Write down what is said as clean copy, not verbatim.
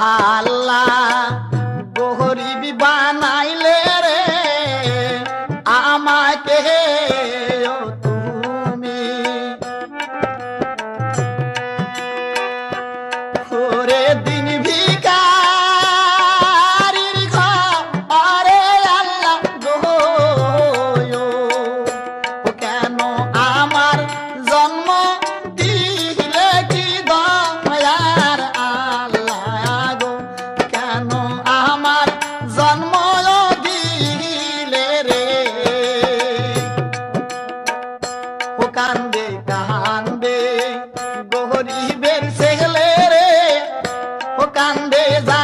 আল্লাহ গরিব বানাইলে রে আমাকে ও তুমি ওরে দিন ভিখারির ঘরে আল্লাহ গো ও কেন আমার জন্ম দিলে কি দয়ার আল্লাহ গো কেন আমার জন্ম দিলে রে ও কান্দে কান্দে গরিবের ছেলে রে ও কান্দে যা